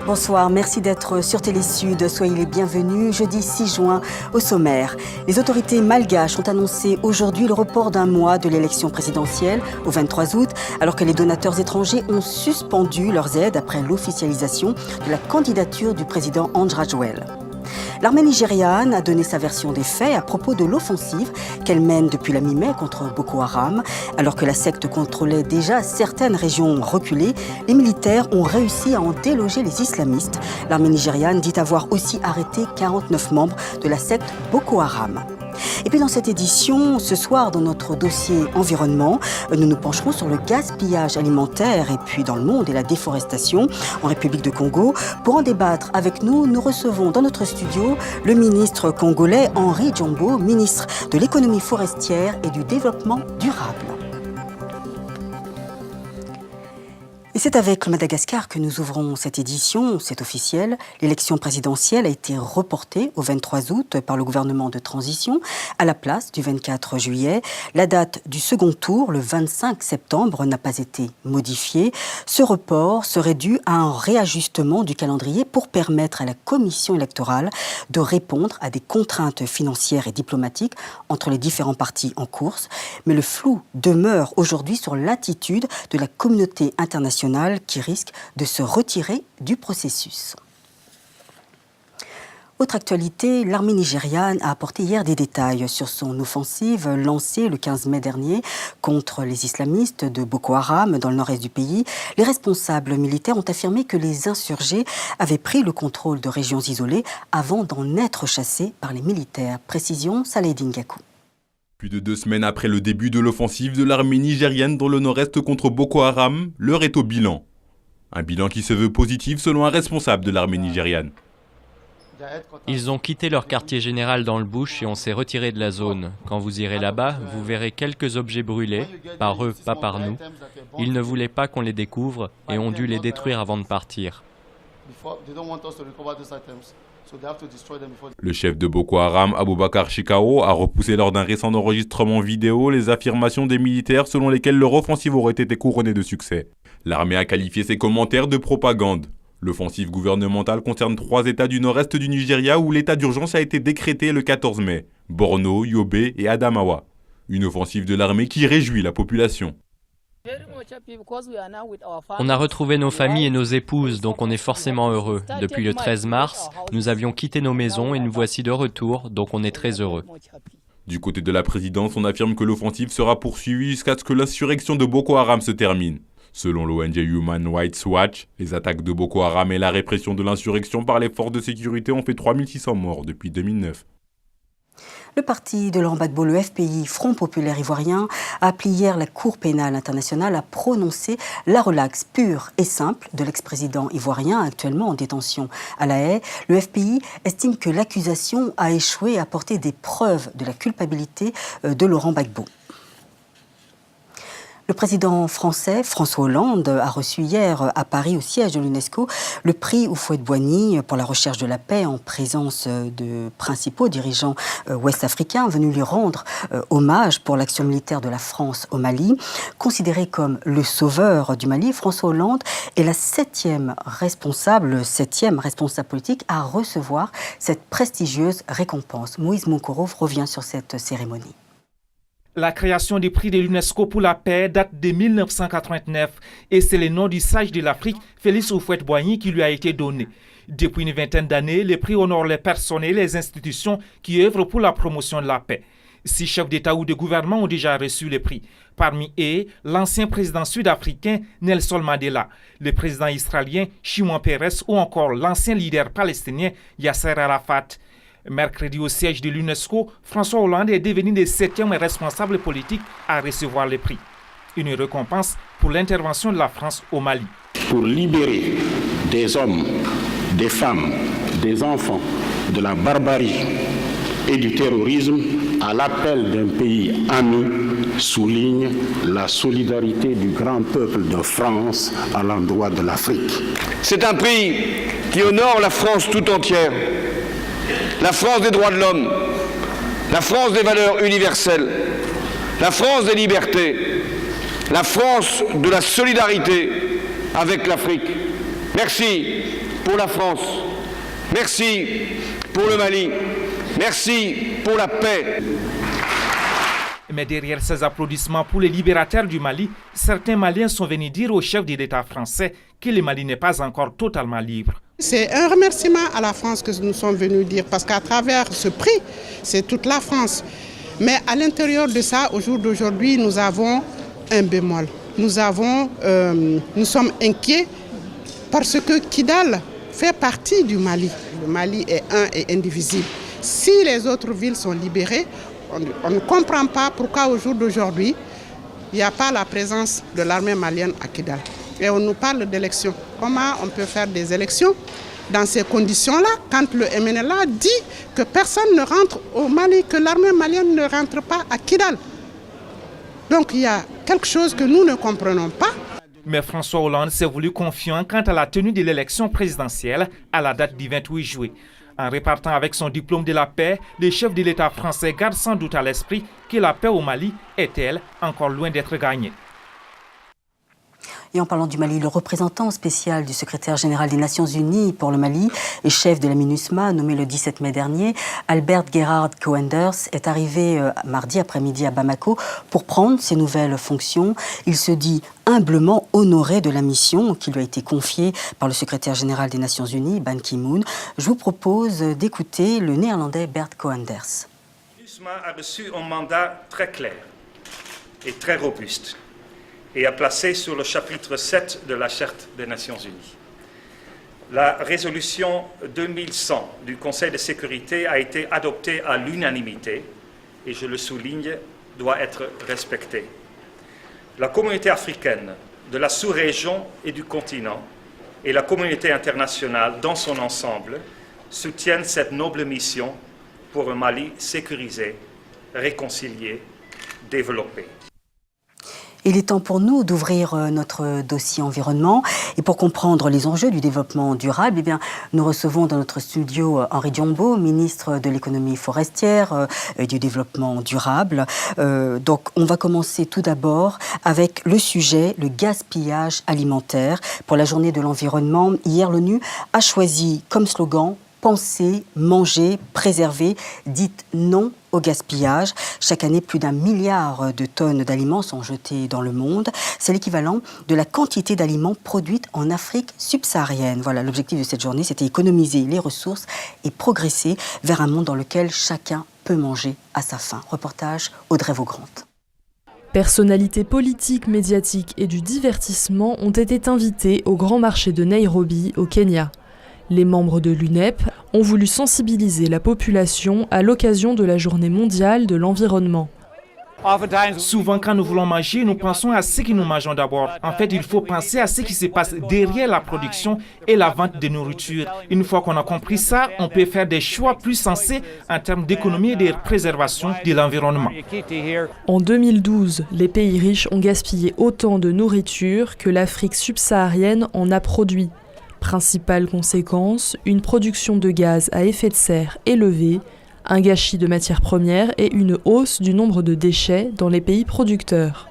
Bonsoir, merci d'être sur Télé Sud. Soyez les bienvenus. Jeudi 6 juin, au sommaire. Les autorités malgaches ont annoncé aujourd'hui le report d'un mois de l'élection présidentielle au 23 août, alors que les donateurs étrangers ont suspendu leurs aides après l'officialisation de la candidature du président Andry Rajoelina. L'armée nigériane a donné sa version des faits à propos de l'offensive qu'elle mène depuis la mi-mai contre Boko Haram. Alors que la secte contrôlait déjà certaines régions reculées, les militaires ont réussi à en déloger les islamistes. L'armée nigériane dit avoir aussi arrêté 49 membres de la secte Boko Haram. Et puis dans cette édition, ce soir, dans notre dossier environnement, nous nous pencherons sur le gaspillage alimentaire et puis dans le monde et la déforestation en République de Congo. Pour en débattre avec nous, nous recevons dans notre studio le ministre congolais Henri Djombo, ministre de l'économie forestière et du développement durable. Et c'est avec le Madagascar que nous ouvrons cette édition, c'est officiel. L'élection présidentielle a été reportée au 23 août par le gouvernement de transition à la place du 24 juillet. La date du second tour, le 25 septembre, n'a pas été modifiée. Ce report serait dû à un réajustement du calendrier pour permettre à la commission électorale de répondre à des contraintes financières et diplomatiques entre les différents partis en course. Mais le flou demeure aujourd'hui sur l'attitude de la communauté internationale qui risque de se retirer du processus. Autre actualité, l'armée nigériane a apporté hier des détails sur son offensive lancée le 15 mai dernier contre les islamistes de Boko Haram dans le nord-est du pays. Les responsables militaires ont affirmé que les insurgés avaient pris le contrôle de régions isolées avant d'en être chassés par les militaires. Précision, Saladin Gakou. Plus de 2 semaines après le début de l'offensive de l'armée nigérienne dans le nord-est contre Boko Haram, l'heure est au bilan. Un bilan qui se veut positif selon un responsable de l'armée nigériane. Ils ont quitté leur quartier général dans le bush et on s'est retiré de la zone. Quand vous irez là-bas, vous verrez quelques objets brûlés, par eux, pas par nous. Ils ne voulaient pas qu'on les découvre et ont dû les détruire avant de partir. Le chef de Boko Haram, Aboubakar Shekau, a repoussé lors d'un récent enregistrement vidéo les affirmations des militaires selon lesquelles leur offensive aurait été couronnée de succès. L'armée a qualifié ces commentaires de propagande. L'offensive gouvernementale concerne 3 États du nord-est du Nigeria où l'état d'urgence a été décrété le 14 mai. Borno, Yobe et Adamawa. Une offensive de l'armée qui réjouit la population. On a retrouvé nos familles et nos épouses, donc on est forcément heureux. Depuis le 13 mars, nous avions quitté nos maisons et nous voici de retour, donc on est très heureux. Du côté de la présidence, on affirme que l'offensive sera poursuivie jusqu'à ce que l'insurrection de Boko Haram se termine. Selon l'ONG Human Rights Watch, les attaques de Boko Haram et la répression de l'insurrection par les forces de sécurité ont fait 3600 morts depuis 2009. Le parti de Laurent Gbagbo, le FPI, Front Populaire Ivoirien, a appelé hier la Cour pénale internationale à prononcer la relaxe pure et simple de l'ex-président ivoirien actuellement en détention à La Haye. Le FPI estime que l'accusation a échoué à apporter des preuves de la culpabilité de Laurent Gbagbo. Le président français, François Hollande, a reçu hier à Paris, au siège de l'UNESCO, le prix Houphouët-Boigny pour la recherche de la paix en présence de principaux dirigeants ouest-africains venus lui rendre hommage pour l'action militaire de la France au Mali. Considéré comme le sauveur du Mali, François Hollande est la 7e responsable politique à recevoir cette prestigieuse récompense. Moïse Moukourov revient sur cette cérémonie. La création du prix de l'UNESCO pour la paix date de 1989 et c'est le nom du sage de l'Afrique, Félix Houphouët-Boigny, qui lui a été donné. Depuis une vingtaine d'années, le prix honore les personnes et les institutions qui œuvrent pour la promotion de la paix. 6 chefs d'État ou de gouvernement ont déjà reçu le prix. Parmi eux, l'ancien président sud-africain Nelson Mandela, le président israélien Shimon Peres ou encore l'ancien leader palestinien Yasser Arafat. Mercredi au siège de l'UNESCO, François Hollande est devenu le 7e responsable politique à recevoir le prix. Une récompense pour l'intervention de la France au Mali. Pour libérer des hommes, des femmes, des enfants de la barbarie et du terrorisme à l'appel d'un pays ami souligne la solidarité du grand peuple de France à l'endroit de l'Afrique. C'est un prix qui honore la France tout entière. La France des droits de l'homme, la France des valeurs universelles, la France des libertés, la France de la solidarité avec l'Afrique. Merci pour la France. Merci pour le Mali. Merci pour la paix. Mais derrière ces applaudissements pour les libérateurs du Mali, certains Maliens sont venus dire au chef de l'État français que le Mali n'est pas encore totalement libre. C'est un remerciement à la France que nous sommes venus dire, parce qu'à travers ce prix, c'est toute la France. Mais à l'intérieur de ça, au jour d'aujourd'hui, nous avons un bémol. Nous sommes inquiets parce que Kidal fait partie du Mali. Le Mali est un et indivisible. Si les autres villes sont libérées, on ne comprend pas pourquoi au jour d'aujourd'hui, il n'y a pas la présence de l'armée malienne à Kidal. Et on nous parle d'élections. Comment on peut faire des élections dans ces conditions-là, quand le MNLA dit que personne ne rentre au Mali, que l'armée malienne ne rentre pas à Kidal. Donc il y a quelque chose que nous ne comprenons pas. Mais François Hollande s'est voulu confiant quant à la tenue de l'élection présidentielle à la date du 28 juillet. En repartant avec son diplôme de la paix, le chef de l'État français garde sans doute à l'esprit que la paix au Mali est, elle, encore loin d'être gagnée. Et en parlant du Mali, le représentant spécial du secrétaire général des Nations Unies pour le Mali et chef de la MINUSMA, nommé le 17 mai dernier, Albert Gerhard Coenders, est arrivé mardi après-midi à Bamako pour prendre ses nouvelles fonctions. Il se dit humblement honoré de la mission qui lui a été confiée par le secrétaire général des Nations Unies, Ban Ki-moon. Je vous propose d'écouter le néerlandais Bert Coenders. La MINUSMA a reçu un mandat très clair et très robuste, et a placé sur le chapitre 7 de la Charte des Nations Unies. La résolution 2100 du Conseil de sécurité a été adoptée à l'unanimité et, je le souligne, doit être respectée. La communauté africaine de la sous-région et du continent et la communauté internationale dans son ensemble soutiennent cette noble mission pour un Mali sécurisé, réconcilié, développé. Il est temps pour nous d'ouvrir notre dossier environnement. Et pour comprendre les enjeux du développement durable, eh bien, nous recevons dans notre studio Henri Diombo, ministre de l'économie forestière et du développement durable. Donc, on va commencer tout d'abord avec le sujet, le gaspillage alimentaire. Pour la journée de l'environnement, hier, l'ONU a choisi comme slogan « Penser, manger, préserver », dites non au gaspillage. Chaque année, plus d'1 milliard de tonnes d'aliments sont jetées dans le monde. C'est l'équivalent de la quantité d'aliments produites en Afrique subsaharienne. Voilà, l'objectif de cette journée, c'était économiser les ressources et progresser vers un monde dans lequel chacun peut manger à sa faim. Reportage Audrey Vaugrand. Personnalités politiques, médiatiques et du divertissement ont été invités au grand marché de Nairobi, au Kenya. Les membres de l'UNEP ont voulu sensibiliser la population à l'occasion de la Journée mondiale de l'environnement. Souvent, quand nous voulons manger, nous pensons à ce que nous mangeons d'abord. En fait, il faut penser à ce qui se passe derrière la production et la vente de nourriture. Une fois qu'on a compris ça, on peut faire des choix plus sensés en termes d'économie et de préservation de l'environnement. En 2012, les pays riches ont gaspillé autant de nourriture que l'Afrique subsaharienne en a produit. Principale conséquence, une production de gaz à effet de serre élevée, un gâchis de matières premières et une hausse du nombre de déchets dans les pays producteurs.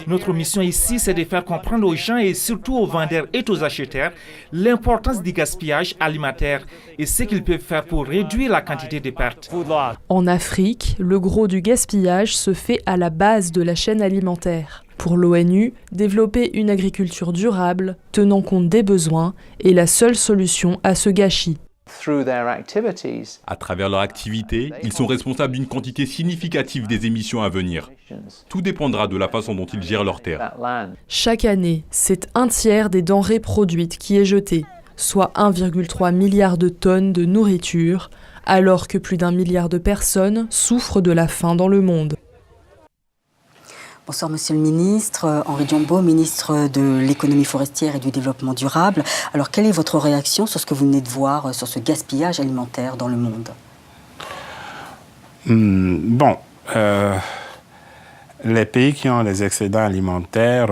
Notre mission ici, c'est de faire comprendre aux gens et surtout aux vendeurs et aux acheteurs l'importance du gaspillage alimentaire et ce qu'ils peuvent faire pour réduire la quantité de pertes. En Afrique, le gros du gaspillage se fait à la base de la chaîne alimentaire. Pour l'ONU, développer une agriculture durable, tenant compte des besoins, est la seule solution à ce gâchis. À travers leur activité, ils sont responsables d'une quantité significative des émissions à venir. Tout dépendra de la façon dont ils gèrent leurs terres. Chaque année, c'est 1/3 des denrées produites qui est jeté, soit 1,3 milliard de tonnes de nourriture, alors que plus d'1 milliard de personnes souffrent de la faim dans le monde. Bonsoir Monsieur le Ministre, Henri Diombo, ministre de l'économie forestière et du développement durable. Alors quelle est votre réaction sur ce que vous venez de voir sur ce gaspillage alimentaire dans le monde ? Les pays qui ont des excédents alimentaires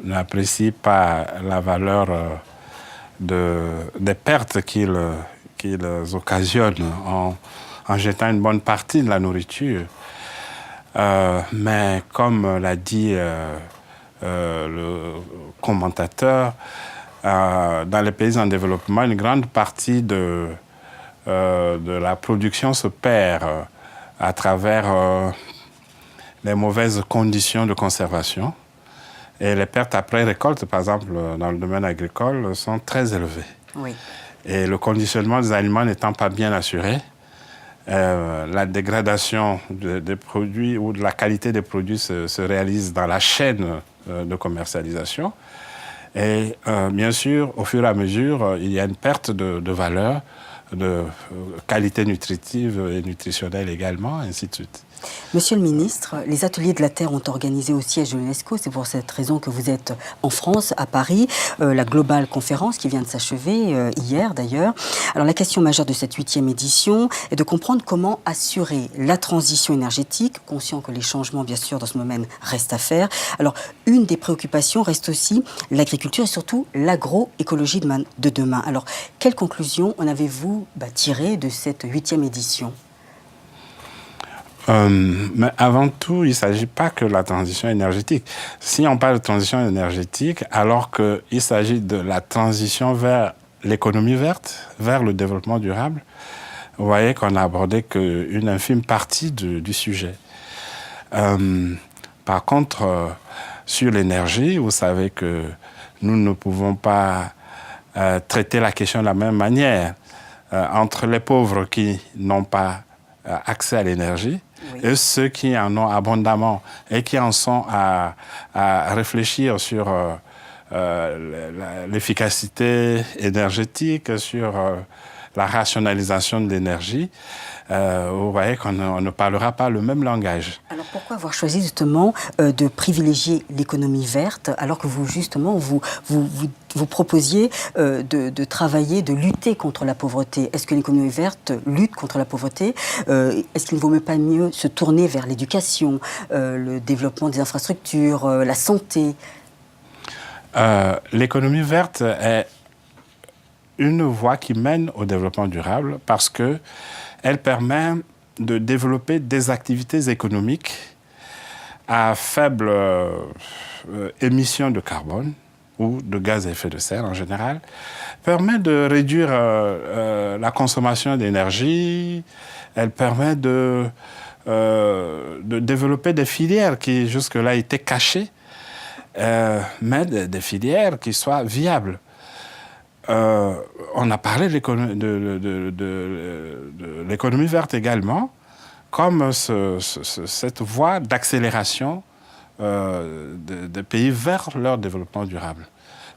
n'apprécient pas la valeur des pertes qu'ils occasionnent en jetant une bonne partie de la nourriture. Mais comme l'a dit le commentateur, dans les pays en développement, une grande partie de la production se perd à travers les mauvaises conditions de conservation. Et les pertes après récolte, par exemple, dans le domaine agricole, sont très élevées. Oui. Et le conditionnement des aliments n'étant pas bien assuré, la dégradation des produits ou de la qualité des produits se réalise dans la chaîne de commercialisation. Et bien sûr, au fur et à mesure, il y a une perte de valeur, de qualité nutritive et nutritionnelle également, ainsi de suite. Monsieur le ministre, les Ateliers de la Terre ont organisé au siège de l'UNESCO, c'est pour cette raison que vous êtes en France, à Paris, la Global Conférence qui vient de s'achever hier d'ailleurs. Alors la question majeure de cette 8e édition est de comprendre comment assurer la transition énergétique, conscient que les changements bien sûr dans ce domaine restent à faire. Alors une des préoccupations reste aussi l'agriculture et surtout l'agroécologie de demain. Alors quelles conclusions en avez-vous tirées de cette 8e édition ? Mais avant tout, il ne s'agit pas que de la transition énergétique. Si on parle de transition énergétique, alors qu'il s'agit de la transition vers l'économie verte, vers le développement durable, vous voyez qu'on n'a abordé qu'une infime partie du sujet. Par contre, sur l'énergie, vous savez que nous ne pouvons pas traiter la question de la même manière entre les pauvres qui n'ont pas accès à l'énergie, oui, et ceux qui en ont abondamment et qui en sont à réfléchir sur l'efficacité énergétique, sur la rationalisation de l'énergie. Vous voyez qu'on ne parlera pas le même langage. Alors pourquoi avoir choisi justement de privilégier l'économie verte alors que vous justement vous proposiez de travailler, de lutter contre la pauvreté? Est-ce que l'économie verte lutte contre la pauvreté? Est-ce qu'il ne vaut même pas mieux se tourner vers l'éducation, le développement des infrastructures, la santé? L'économie verte est une voie qui mène au développement durable parce qu'elle permet de développer des activités économiques à faible émission de carbone ou de gaz à effet de serre en général, permet de réduire la consommation d'énergie, elle permet de développer des filières qui jusque-là étaient cachées, mais des filières qui soient viables. On a parlé de l'économie verte également, comme cette voie d'accélération des pays vers leur développement durable.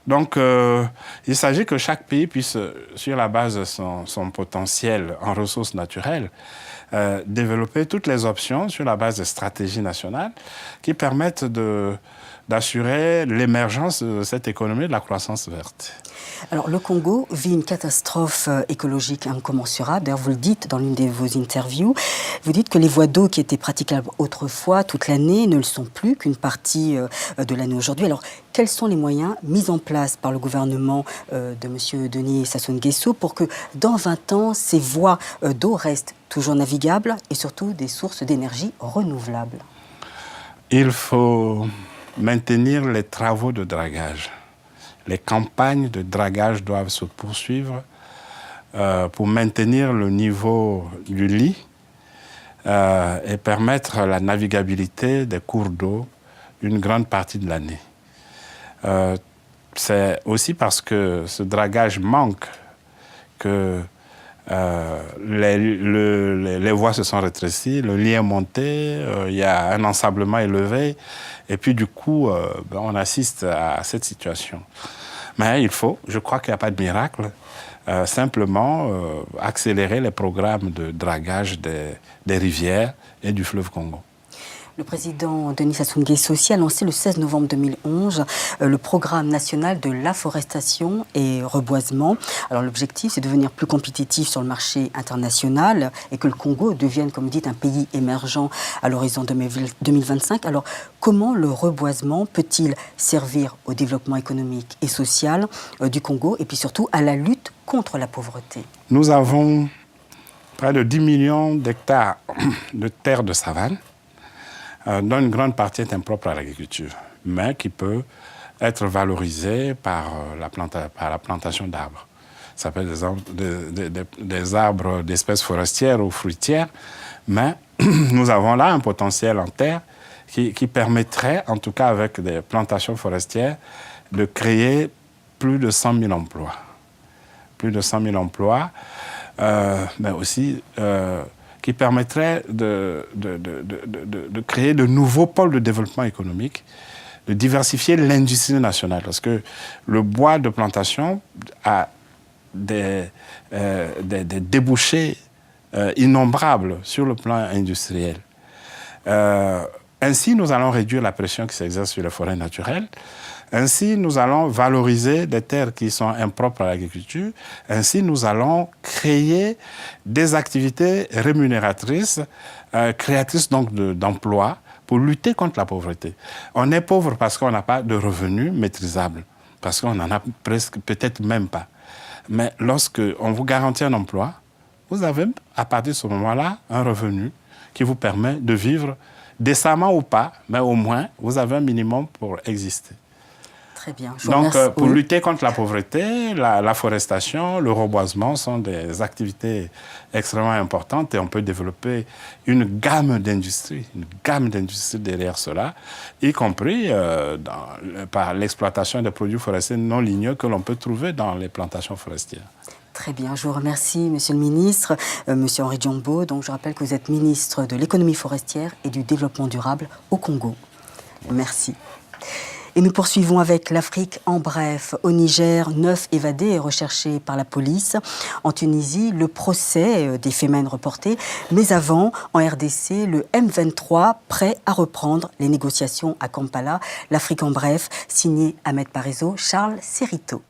Donc, il s'agit que chaque pays puisse, sur la base de son potentiel en ressources naturelles, développer toutes les options sur la base de stratégies nationales qui permettent d'assurer l'émergence de cette économie de la croissance verte. Alors, le Congo vit une catastrophe écologique incommensurable. D'ailleurs, vous le dites dans l'une de vos interviews. Vous dites que les voies d'eau qui étaient praticables autrefois, toute l'année, ne le sont plus qu'une partie de l'année aujourd'hui. Alors, quels sont les moyens mis en place par le gouvernement de M. Denis Sassou Nguesso pour que, dans 20 ans, ces voies d'eau restent toujours navigables et surtout des sources d'énergie renouvelables? Il faut maintenir les travaux de dragage. Les campagnes de dragage doivent se poursuivre pour maintenir le niveau du lit et permettre la navigabilité des cours d'eau une grande partie de l'année. C'est aussi parce que ce dragage manque que les voies se sont rétrécies, le lit est monté, il y a un ensablement élevé, et puis du coup, on assiste à cette situation. Mais il faut, je crois qu'il n'y a pas de miracle, simplement accélérer les programmes de dragage des rivières et du fleuve Congo. Le président Denis Sassou Nguesso aussi a lancé le 16 novembre 2011 le programme national de l'afforestation et reboisement. Alors l'objectif, c'est de devenir plus compétitif sur le marché international et que le Congo devienne, comme vous dites, un pays émergent à l'horizon 2025. Alors comment le reboisement peut-il servir au développement économique et social du Congo et puis surtout à la lutte contre la pauvreté? Nous avons près de 10 millions d'hectares de terres de savane, dont une grande partie est impropre à l'agriculture, mais qui peut être valorisés par la plantation d'arbres. Ça s'appelle des arbres d'espèces forestières ou fruitières, mais nous avons là un potentiel en terre qui permettrait, en tout cas avec des plantations forestières, de créer plus de 100 000 emplois. Plus de 100 000 emplois, mais aussi qui permettrait de créer de nouveaux pôles de développement économique, de diversifier l'industrie nationale. Parce que le bois de plantation a des débouchés innombrables sur le plan industriel. Ainsi, nous allons réduire la pression qui s'exerce sur les forêts naturelles. Ainsi, nous allons valoriser des terres qui sont impropres à l'agriculture. Ainsi, nous allons créer des activités rémunératrices, créatrices donc d'emplois pour lutter contre la pauvreté. On est pauvre parce qu'on n'a pas de revenus maîtrisables, parce qu'on n'en a presque peut-être même pas. Mais lorsqu'on vous garantit un emploi, vous avez à partir de ce moment-là un revenu qui vous permet de vivre décemment ou pas, mais au moins vous avez un minimum pour exister. Très bien. Donc, pour lutter contre la pauvreté, la forestation, le reboisement sont des activités extrêmement importantes et on peut développer une gamme d'industries derrière cela, y compris par l'exploitation des produits forestiers non ligneux que l'on peut trouver dans les plantations forestières. Très bien, je vous remercie, Monsieur le Ministre. Monsieur Henri Djombo, donc je rappelle que vous êtes ministre de l'économie forestière et du développement durable au Congo. Merci. Et nous poursuivons avec l'Afrique en bref. Au Niger, 9 évadés et recherchés par la police. En Tunisie, le procès des Femen reporté. Mais avant, en RDC, le M23 prêt à reprendre les négociations à Kampala. L'Afrique en bref, signé Ahmed Parezo, Charles Serrito.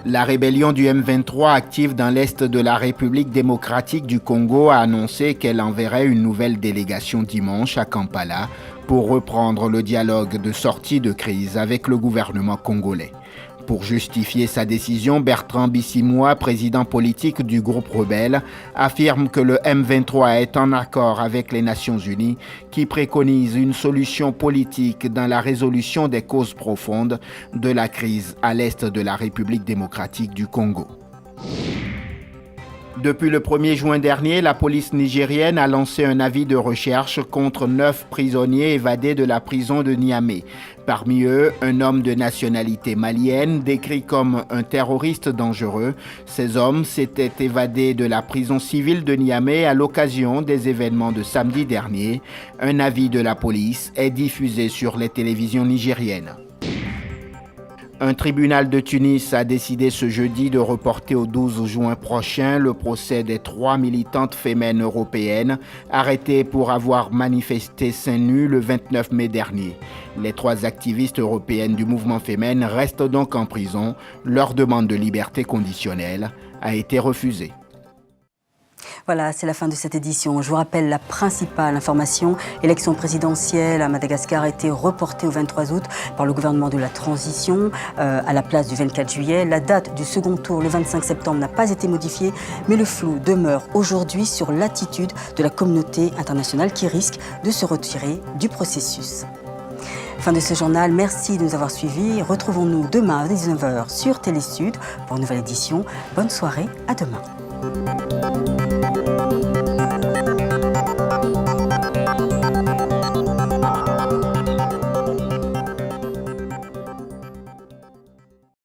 La rébellion du M23 active dans l'est de la République démocratique du Congo a annoncé qu'elle enverrait une nouvelle délégation dimanche à Kampala pour reprendre le dialogue de sortie de crise avec le gouvernement congolais. Pour justifier sa décision, Bertrand Bisimwa, président politique du groupe rebelle, affirme que le M23 est en accord avec les Nations Unies qui préconisent une solution politique dans la résolution des causes profondes de la crise à l'est de la République démocratique du Congo. Depuis le 1er juin dernier, la police nigérienne a lancé un avis de recherche contre 9 prisonniers évadés de la prison de Niamey. Parmi eux, un homme de nationalité malienne, décrit comme un terroriste dangereux. Ces hommes s'étaient évadés de la prison civile de Niamey à l'occasion des événements de samedi dernier. Un avis de la police est diffusé sur les télévisions nigériennes. Un tribunal de Tunis a décidé ce jeudi de reporter au 12 juin prochain le procès des 3 militantes fémènes européennes arrêtées pour avoir manifesté seins nus le 29 mai dernier. Les 3 activistes européennes du mouvement féminin restent donc en prison. Leur demande de liberté conditionnelle a été refusée. Voilà, c'est la fin de cette édition. Je vous rappelle la principale information. L'élection présidentielle à Madagascar a été reportée au 23 août par le gouvernement de la transition à la place du 24 juillet. La date du second tour, le 25 septembre, n'a pas été modifiée, mais le flou demeure aujourd'hui sur l'attitude de la communauté internationale qui risque de se retirer du processus. Fin de ce journal, merci de nous avoir suivis. Retrouvons-nous demain à 19h sur Télé Sud pour une nouvelle édition. Bonne soirée, à demain.